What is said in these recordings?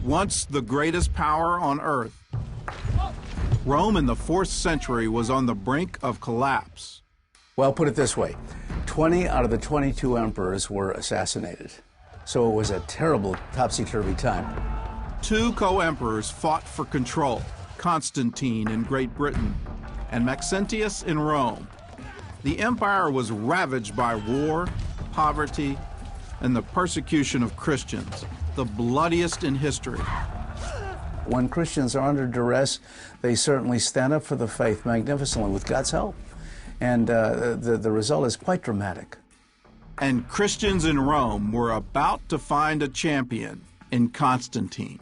Once the greatest power on earth, Rome in the 4th century was on the brink of collapse. Well, put it this way, 20 out of the 22 emperors were assassinated. So it was a terrible topsy-turvy time. 2 co-emperors fought for control, Constantine in Great Britain and Maxentius in Rome. The empire was ravaged by war, poverty, and the persecution of Christians, the bloodiest in history. When Christians are under duress, they certainly stand up for the faith magnificently with God's help. And the result is quite dramatic. And Christians in Rome were about to find a champion in Constantine.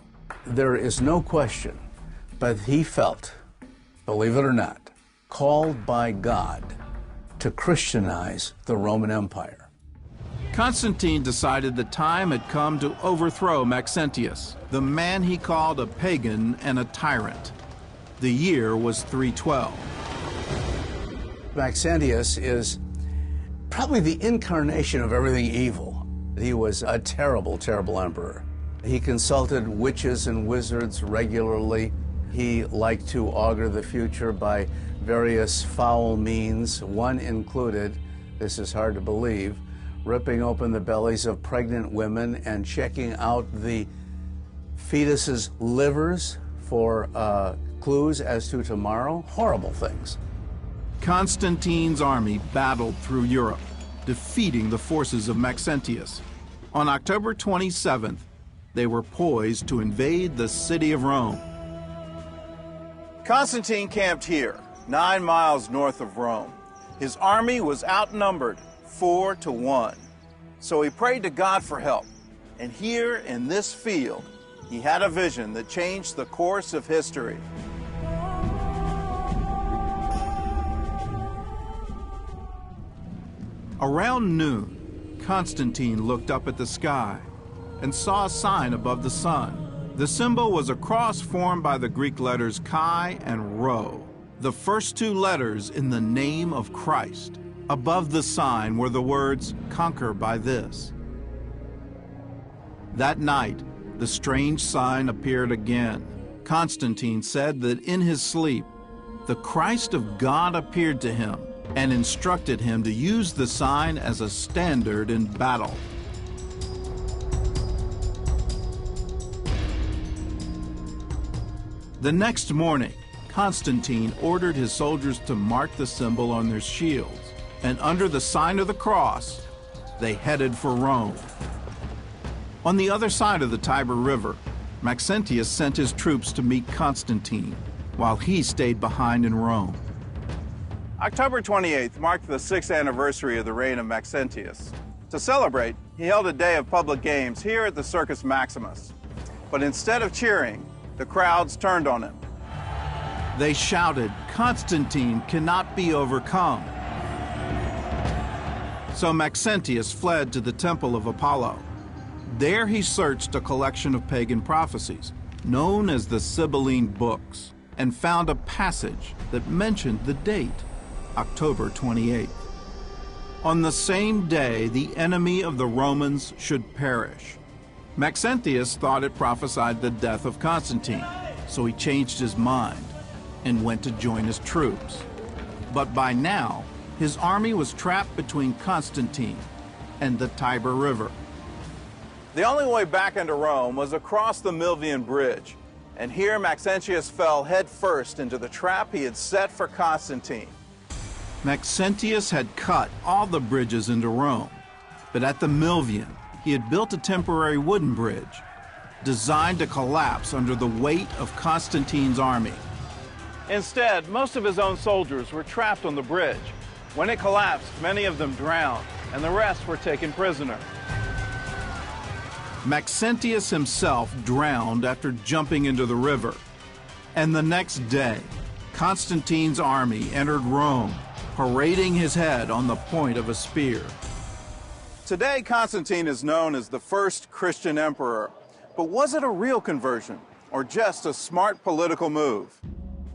There is no question, but he felt, believe it or not, called by God to Christianize the Roman Empire. Constantine decided the time had come to overthrow Maxentius, the man he called a pagan and a tyrant. The year was 312. Maxentius is probably the incarnation of everything evil. He was a terrible, terrible emperor. He consulted witches and wizards regularly. He liked to augur the future by various foul means. One included, this is hard to believe, ripping open the bellies of pregnant women and checking out the fetuses' livers for clues as to tomorrow. Horrible things. Constantine's army battled through Europe, defeating the forces of Maxentius. On October 27th, they were poised to invade the city of Rome. Constantine camped here, 9 miles north of Rome. His army was outnumbered 4-1. So he prayed to God for help. And here in this field, he had a vision that changed the course of history. Around noon, Constantine looked up at the sky and saw a sign above the sun. The symbol was a cross formed by the Greek letters chi and rho, the first 2 letters in the name of Christ. Above the sign were the words, "Conquer by this." That night, the strange sign appeared again. Constantine said that in his sleep, the Christ of God appeared to him and instructed him to use the sign as a standard in battle. The next morning, Constantine ordered his soldiers to mark the symbol on their shields, and under the sign of the cross, they headed for Rome. On the other side of the Tiber River, Maxentius sent his troops to meet Constantine, while he stayed behind in Rome. October 28th marked the 6th anniversary of the reign of Maxentius. To celebrate, he held a day of public games here at the Circus Maximus. But instead of cheering, the crowds turned on him. They shouted, "Constantine cannot be overcome." So Maxentius fled to the temple of Apollo. There he searched a collection of pagan prophecies, known as the Sibylline books, and found a passage that mentioned the date, October 28th. On the same day, the enemy of the Romans should perish. Maxentius thought it prophesied the death of Constantine, so he changed his mind and went to join his troops. But by now, his army was trapped between Constantine and the Tiber River. The only way back into Rome was across the Milvian Bridge, and here Maxentius fell headfirst into the trap he had set for Constantine. Maxentius had cut all the bridges into Rome, but at the Milvian, he had built a temporary wooden bridge designed to collapse under the weight of Constantine's army. Instead, most of his own soldiers were trapped on the bridge. When it collapsed, many of them drowned, and the rest were taken prisoner. Maxentius himself drowned after jumping into the river. And the next day, Constantine's army entered Rome, parading his head on the point of a spear. Today, Constantine is known as the first Christian emperor. But was it a real conversion, or just a smart political move?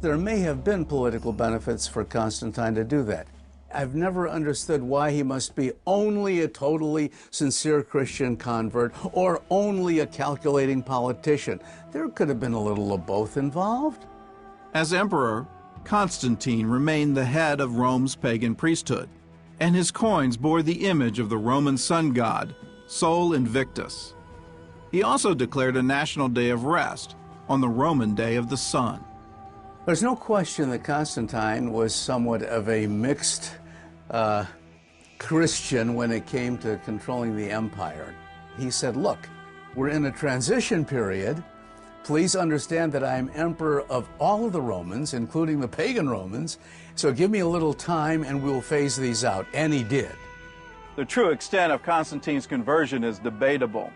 There may have been political benefits for Constantine to do that. I've never understood why he must be only a totally sincere Christian convert or only a calculating politician. There could have been a little of both involved. As emperor, Constantine remained the head of Rome's pagan priesthood, and his coins bore the image of the Roman sun god, Sol Invictus. He also declared a national day of rest on the Roman day of the sun. There's no question that Constantine was somewhat of a mixed Christian when it came to controlling the empire. He said, look, we're in a transition period. Please understand that I am emperor of all of the Romans, including the pagan Romans, so give me a little time and we'll phase these out. And he did. The true extent of Constantine's conversion is debatable,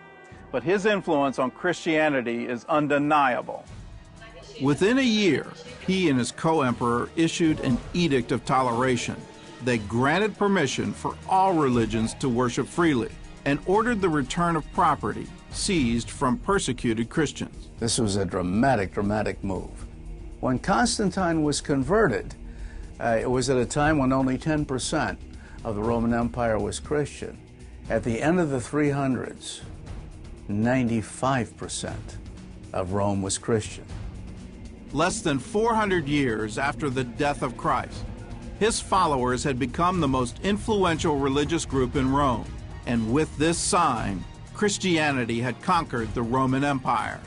but his influence on Christianity is undeniable. Within a year, he and his co-emperor issued an edict of toleration. They granted permission for all religions to worship freely and ordered the return of property seized from persecuted Christians. This was a dramatic move. When Constantine was converted, it was at a time when only 10% of the Roman Empire was Christian. At the end of the 300s, 95% of Rome was Christian. Less than 400 years after the death of Christ, his followers had become the most influential religious group in Rome, and with this sign, Christianity had conquered the Roman Empire.